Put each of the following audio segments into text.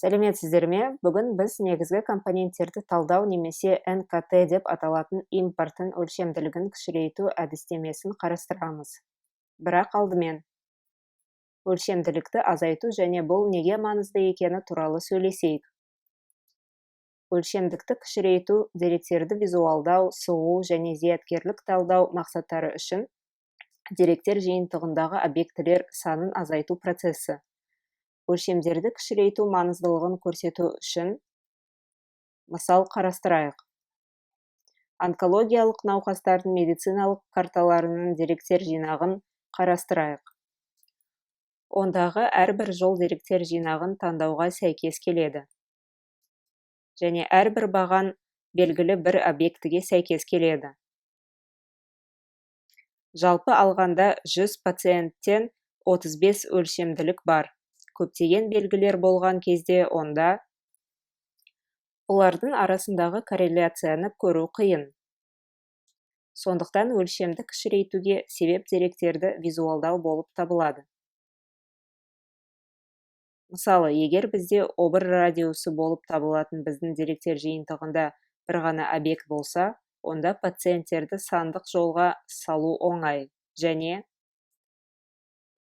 Сәлеметсіздер ме? Бүгін біз негізгі компоненттерді талдау немесе НКТ деп аталатын импорттың өлшемділігін кішірейту әдістемесін қарастырамыз. Бірақ алдымен өлшемділікті азайту және бұл неге маңызды екені туралы сөйлесейік. Өлшемдікті кішірейту деректерді визуалдау, сығу және зияткерлік талдау мақсаттары үшін деректер жиынтығындағы объектілер санын азайту процесі. Өлшемдерді кішірейту маңыздылығын көрсету үшін мысал қарастырайық. Онкологиялық науқастардың медициналық карталарының деректер жинағын қарастырайық. Ондағы әрбір жол деректер жинағын таңдауға сәйкес келеді. Және әрбір баған белгілі бір объектіге сәйкес келеді. Жалпы алғанда 100 пациенттен 35 өлшемділік бар. Көптеген белгілер болған кезде онда олардың арасындағы корреляцияны көру қиын. Сондықтан өлшемді кішірейтуге себеп деректерді визуалдау болып табылады. Мысалы, егер бізде обыр радиусы болып табылатын біздің деректер жиынтығында бір ғана объект болса, онда пациенттерді сандық жолға салу оңай. Және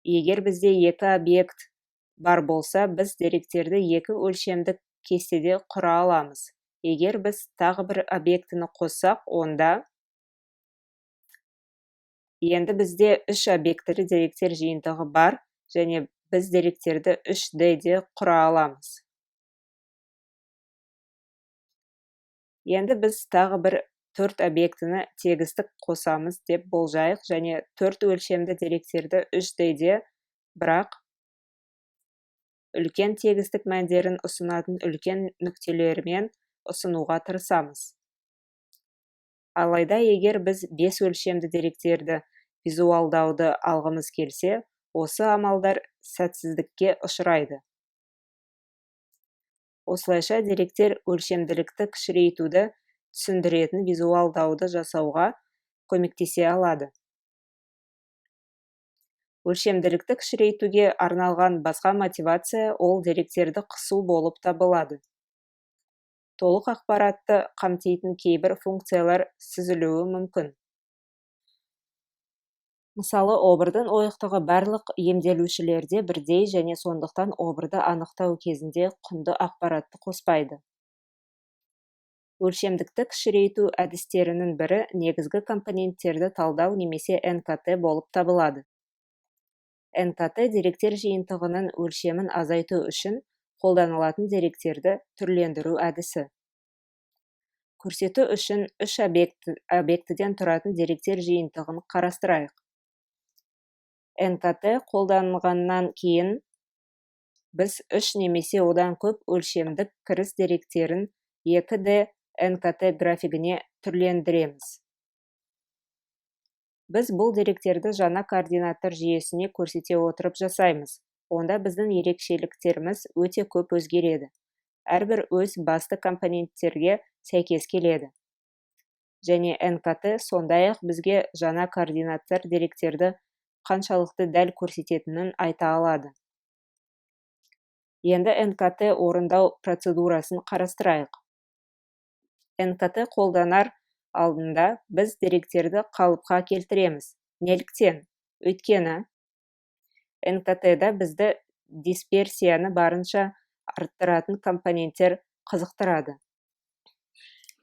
егер бізде екі объект бар болса, біз деректерді екі өлшемдік кестеде құра аламыз. Егер біз тағы бір объектіні қоссақ, онда енді бізде үш объектілі деректер жиынтығы бар, және біз деректерді 3D-де құра аламыз. Енді біз тағы бір 4 объектіні тегістік қосамыз деп болжайық, және 4 өлшемді деректерді 3D-де, бірақ үлкен тегістік мәндерін ұсынатын үлкен нүктелермен ұсынуға тырысамыз. Алайда егер біз 5 өлшемді деректерді визуалдауды алғымыз келсе, осы амалдар сәтсіздікке ұшырайды. Осылайша деректер өлшемділікті кішірейтуді түсіндіретін визуалдауды жасауға көмектесе алады. Өлшемділікті кішірейтуге арналған басқа мотивация ол деректерді қысу болып табылады. Толық ақпаратты қамтитын кейбір функциялар сүзілуі мүмкін. Мысалы, обырдың ойықтығы барлық емделушілерде бірдей, және сондықтан обырды анықтау кезінде құнды ақпаратты қоспайды. Өлшемдікті кішірейту әдістерінің бірі негізгі компоненттерді талдау немесе НКТ болып табылады. НКТ деректер жиынтығының өлшемін азайту үшін қолданылатын деректерді түрлендіру әдісі. Көрсету үшін үш объектіден тұратын деректер жиынтығын қарастырайық. НКТ қолданылғаннан кейін біз 3 немесе одан көп өлшемдік кіріс деректерін 2D НКТ графигіне түрлендіреміз. Біз бұл деректерді жаңа координаттар жүйесіне көрсете отырып жасаймыз. Онда біздің ерекшеліктеріміз өте көп өзгереді. Әрбір өз басты компоненттерге сәйкес келеді. Және НКТ сондай-ақ бізге жаңа координаттар деректерді қаншалықты дәл көрсететінін айта алады. Енді НКТ орындау процедурасын қарастырайық. НКТ қолданар алдында біз деректерді қалыпқа келтіреміз. Неліктен? Өйткені НКТ-да бізді дисперсияны барынша арттыратын компоненттер қызықтырады.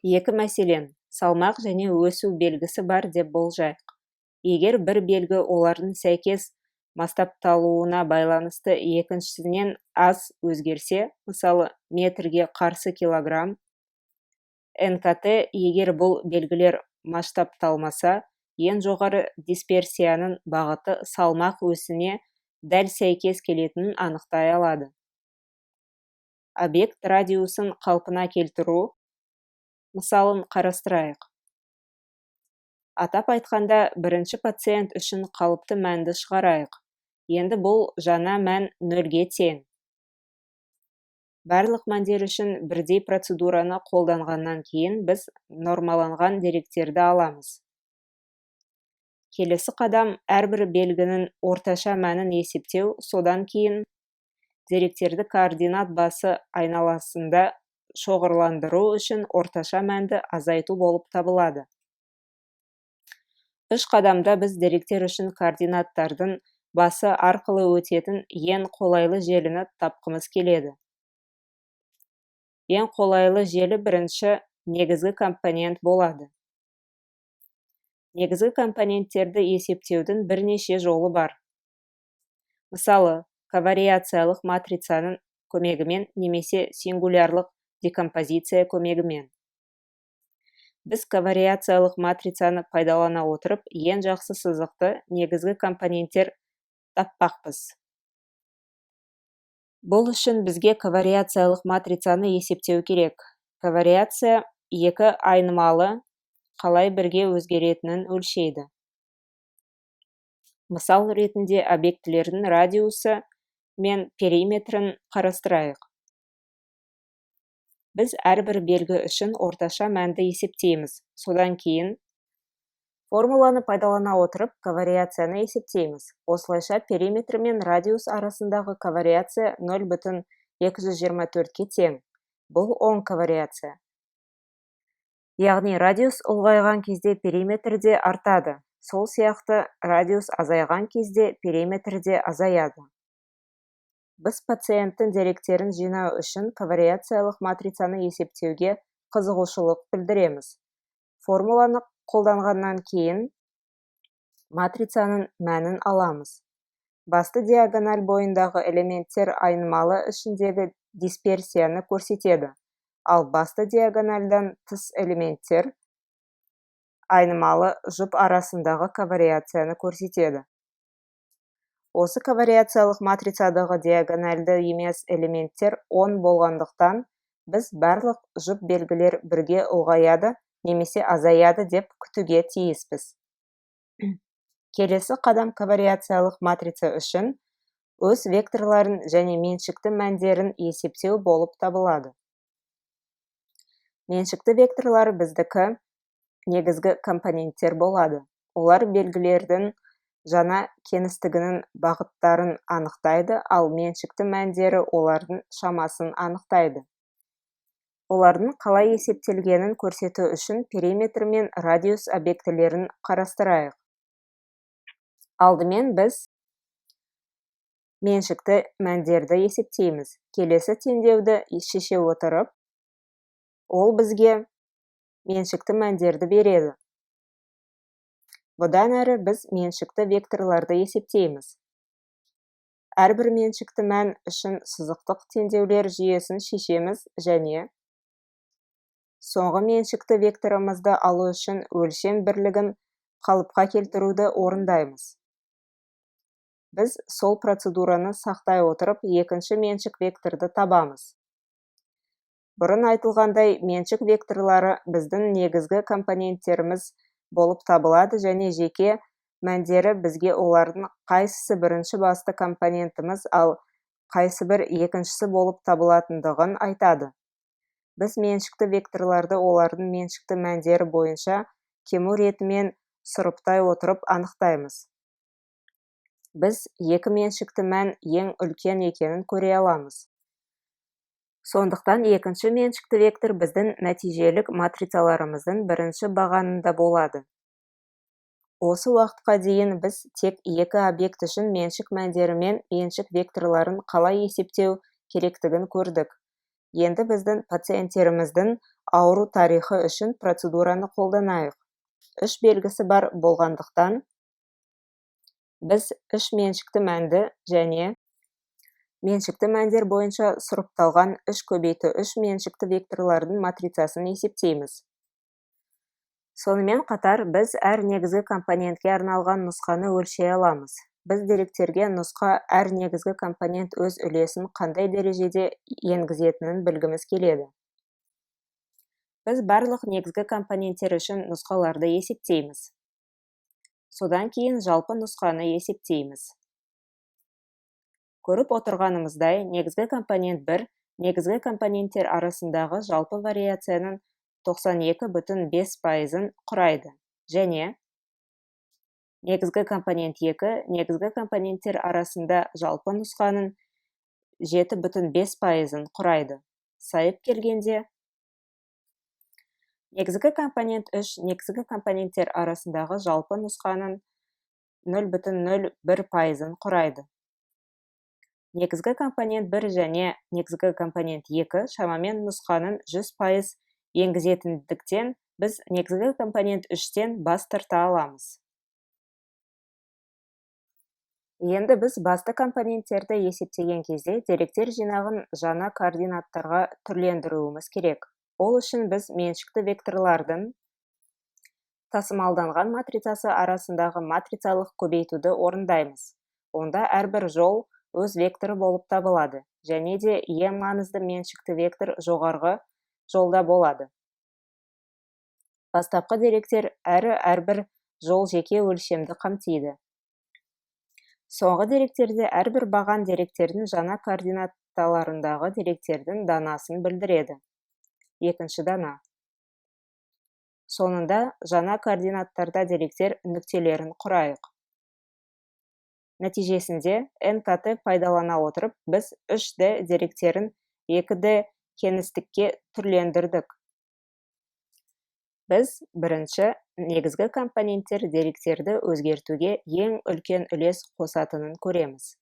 Екі мәселен, салмақ және өсу белгісі бар деп болжайық. Егер бір белгі олардың сәйкес масштабталуына байланысты екіншісінен аз өзгерсе, мысалы метрге қарсы килограмм, НКТ егер бұл белгілер масштабталмаса, ең жоғары дисперсияның бағыты салмақ өсіне дәл сәйкес келетінін анықтай алады. Объект радиусын қалпына келтіру мысалын қарастырайық. Атап айтқанда, бірінші пациент үшін қалыпты мәнді шығарайық. Енді бұл жаңа мән 0-ге тең. Барлық мәндер үшін бірдей процедураны қолданғаннан кейін біз нормаланған деректерді аламыз. Келесі қадам әрбір белгінің орташа мәнін есептеу, содан кейін деректерді координат басы айналасында шоғырландыру үшін орташа мәнді азайту болып табылады. Үш қадамда біз деректер үшін координаттардың басы арқылы өтетін ең қолайлы желіні тапқымыз келеді. Ең қолайлы желі бірінші негізгі компонент болады. Негізгі компоненттерді есептеудің бірнеше жолы бар. Мысалы, ковариациялық матрицаның көмегімен немесе сингулярлық декомпозиция көмегімен. Біз ковариациялық матрицаны пайдалана отырып, ең жақсы сызықты негізгі компоненттер таппақпыз. Бұл үшін бізге ковариациялық матрицаны есептеу керек. Ковариация екі айнымалы қалай бірге өзгеретінін өлшейді. Мысал ретінде объектілердің радиусы мен периметрін қарастырайық. Біз әрбір белгі үшін орташа мәнді есептейміз. Содан кейін формуланы пайдалана отырып ковариацияны есептейміз. Осылайша периметр мен радиус арасындағы ковариация 0,224-ке тең. Бұл оң ковариация. Яғни радиус ұлғайған кезде периметр де артады. Сол сияқты радиус азайған кезде периметр де азаяды. Біз пациенттің деректерін жинау үшін ковариациялық матрицаны есептеуге қызығушылық білдіреміз. Формуланы қолданғаннан кейін матрицаның мәнін аламыз. Басты диагональ бойындағы элементтер айнымалы ішіндегі дисперсияны көрсетеді, ал басты диагональдан тыс элементтер айнымалы жұп арасындағы ковариацияны көрсетеді. Осы ковариациялық матрицадағы диагональды емес элементтер 10 болғандықтан, біз барлық жұп белгілер бірге ұлғаяды немесе азаяды деп күтуге тиіспіз. Келесі қадам ковариациялық матрица үшін өз векторларын және меншікті мәндерін есептеу болып табылады. Меншікті векторлар біздікі негізгі компоненттер болады. Олар белгілердің жаңа кеңістігінің бағыттарын анықтайды, ал меншікті мәндері олардың шамасын анықтайды. Олардың қалай есептелгенін көрсету үшін периметр мен радиус объектілерін қарастырайық. Алдымен біз меншікті мәндерді есептейміз. Келесі теңдеуді шеше отырып, ол бізге меншікті мәндерді береді. Бұдан әрі біз меншікті векторларды есептейміз. Әрбір меншікті мән үшін сызықтық теңдеулер жүйесін шешеміз және соңғы меншікті векторымызды алу үшін өлшем бірлігін қалыпқа келтіруді орындаймыз. Біз сол процедураны сақтай отырып, екінші меншік векторды табамыз. Бұрын айтылғандай, меншік векторлары біздің негізгі компоненттеріміз болып табылады және жеке мәндері бізге олардың қайсысы бірінші басты компонентіміз, ал қайсы бір екіншісі болып табылатындығын айтады. Біз меншікті векторларды олардың меншікті мәндері бойынша кему ретімен сұрыптай отырып анықтаймыз. Біз екі меншікті мән ең үлкен екенін көре аламыз. Сондықтан екінші меншікті вектор біздің нәтижелік матрицаларымыздың бірінші бағанында болады. Осы уақытқа дейін біз тек екі объект үшін меншік мәндері мен меншік векторларын қалай есептеу керектігін көрдік. Енді біздің пациенттеріміздің ауру тарихы үшін процедураны қолданайық. Үш белгісі бар болғандықтан, біз үш меншікті мәнді және меншікті мәндер бойынша сұрыпталған 3/3 меншікті векторлардың матрицасын есептейміз. Сонымен қатар, біз әр негізгі компонентке арналған нұсқаны өлшей аламыз. Біз деректерге нұсқа әр негізгі компонент өз үлесін қандай дәрежеде енгізетінін білгіміз келеді. Біз барлық негізгі компоненттер үшін нұсқаларды есептейміз. Содан кейін жалпы нұсқаны есептейміз. Көріп отырғанымыздай, негізгі компонент 1 негізгі компоненттер арасындағы жалпы вариацияның 92,5%-ын құрайды және негізгі компонент 2 негізгі компоненттер арасында жалпы нұсқаның 7,5%-ын құрайды. Сайып келгенде, негізгі компонент 3 негізгі компоненттер арасындағы жалпы нұсқаның 0,01%-ын құрайды. Негізгі компонент 1 және негізгі компонент 2 шамамен нұсқаның 100% енгізетіндіктен, біз негізгі компонент 3-тен бас тарта аламыз. Енді біз басты компоненттерді есептеген кезде деректер жинағын жаңа координаттарға түрлендіруіміз керек. Ол үшін біз меншікті векторлардың тасымалданған матрицасы арасындағы матрицалық көбейтуді орындаймыз. Онда әрбір жол өз векторы болып табылады, және де ең маңызды меншікті вектор жоғарғы жолда болады. Бастапқы деректер әрбір жол жеке өлшемді қамтиды. Соңғы деректерде әрбір баған деректердің жаңа координатталарындағы деректердің данасын білдіреді. Екінші дана. Сонында жаңа координаттарда деректер нүктелерін құрайық. Нәтижесінде НКТ пайдалана отырып, біз 3D деректерін 2D кеңістікке түрлендірдік. Біз бірінші негізгі компоненттер деректерді өзгертуге ең үлкен үлес қосатынын көреміз.